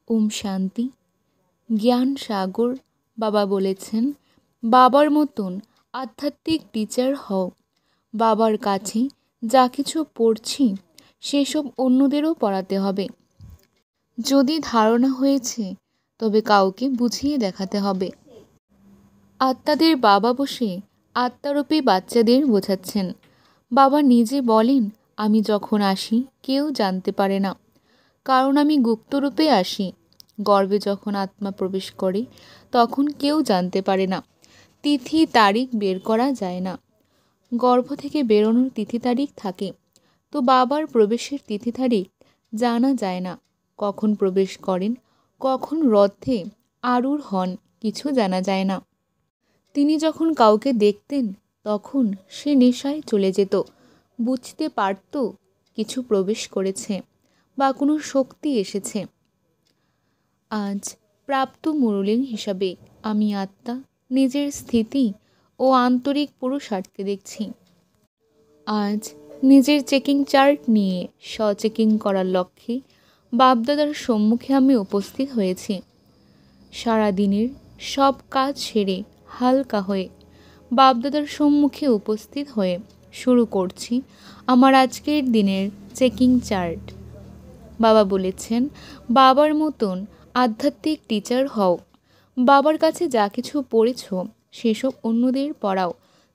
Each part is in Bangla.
ওম শান্তি। জ্ঞান সাগর বাবা বলেছেন, বাবার মতন আধ্যাত্মিক টিচার হও। বাবার কাছে যা কিছু পড়ছি সেসব অন্যদেরও পড়াতে হবে। যদি ধারণা হয়েছে তবে কাউকে বুঝিয়ে দেখাতে হবে। আত্মাদের বাবা বসে আত্মারূপী বাচ্চাদের বোঝাচ্ছেন। বাবা নিজে বলেন, আমি যখন আসি কেউ জানতে পারে না, কারণ আমি গুপ্তরূপে আসি। গর্ভে যখন আত্মা প্রবেশ করে তখন কেউ জানতে পারে না, তিথি তারিখ বের করা যায় না। গর্ভ থেকে বেরোনোর তিথি তারিখ থাকে, তো বাবার প্রবেশের তিথি তারিখ জানা যায় না। কখন প্রবেশ করেন, কখন রথে আরূঢ় হন, কিছু জানা যায় না। তিনি যখন কাউকে দেখতেন তখন সে নেশায় চলে যেত, বুঝতে পারত কিছু প্রবেশ করেছে বা কোনো শক্তি এসেছে। আজ প্রাপ্ত মুরলীন হিসাবে আমি আত্মা নিজের স্থিতি ও আন্তরিক পুরুষার্থকে দেখছি। আজ নিজের চেকিং চার্ট নিয়ে স্ব-চেকিং করার লক্ষ্যে বাপদাদার সম্মুখে আমি উপস্থিত হয়েছি। সারাদিনের সব কাজ সেরে হালকা হয়ে বাপদাদার সম্মুখে উপস্থিত হয়ে শুরু করছি আমার আজকের দিনের চেকিং চার্ট। বাবা বলেছেন, বাবার মতন আধ্যাত্মিক টিচার হও। বাবার কাছে যা কিছু পড়েছ সেসব অন্যদের পড়াও।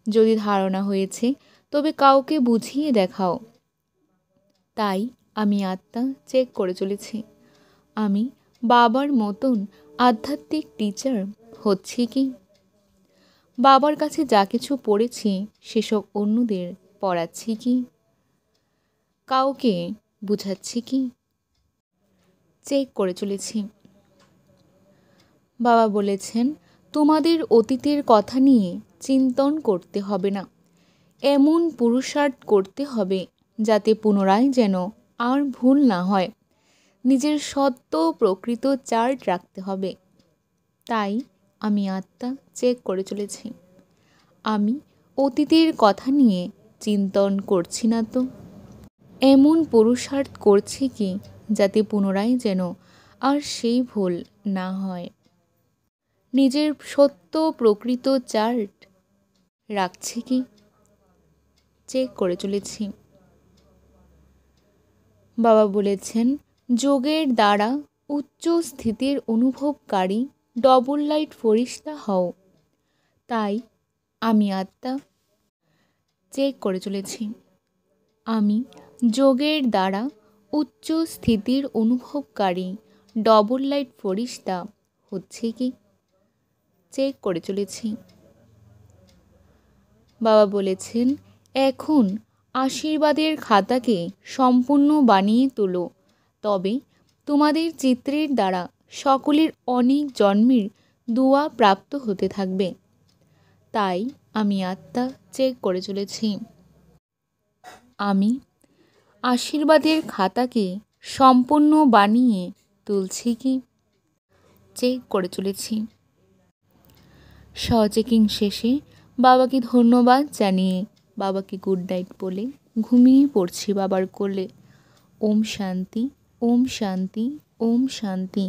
যদি ধারণা হয়েছে তবে কাউকে বুঝিয়ে দেখাও। তাই আমি আত্মা চেক করে চলেছি, আমি বাবার মতন আধ্যাত্মিক টিচার হচ্ছি কি। বাবার কাছে যা কিছু পড়েছি সেসব অন্যদের পড়াচ্ছি কি, কাউকে বুঝাচ্ছি কি, চেক করে চলেছি। বাবা বলেছেন, তোমাদের অতীতের কথা নিয়ে চিন্তন করতে হবে না। এমন পুরুষার্থ করতে হবে যাতে পুনরায় যেন আর ভুল না হয়। নিজের সত্য প্রকৃত চার্ট রাখতে হবে। তাই আমি আত্মা চেক করে চলেছি, আমি অতীতের কথা নিয়ে চিন্তন করছি না তো। এমন পুরুষার্থ করছি কি যাতে পুনরায় যেন আর সেই ভুল না হয়। নিজের সত্য প্রকৃত চার্ট রাখছি কি, চেক করে চলেছি। বাবা বলেছেন, যোগের দ্বারা উচ্চ স্থিতির অনুভবকারী ডবল লাইট ফরিস্তা হও। তাই আমি আত্মা চেক করে চলেছি, আমি যোগের দ্বারা উচ্চ স্থিতির অনুভবকারী ডবল লাইট ফরিস্তা হচ্ছে কি, চেক করে চলেছি। বাবা বলেছেন, এখন আশীর্বাদের খাতাকে সম্পূর্ণ বানিয়ে তোলো, তবে তোমাদের চিত্রের দ্বারা সকলের অনেক জন্মের দোয়া প্রাপ্ত হতে থাকবে। তাই আমি আত্মা চেক করে চলেছি, আমি আশীর্বাদের খাতাকে সম্পূর্ণ বানিয়ে তুলছি কি, চেক করে চলেছি। স্ব-চেকিং শেষে বাবাকে ধন্যবাদ জানিয়ে বাবাকে গুড নাইট বলে ঘুমিয়ে পড়ছি বাবার কোলে। ওম শান্তি, ওম শান্তি, ওম শান্তি।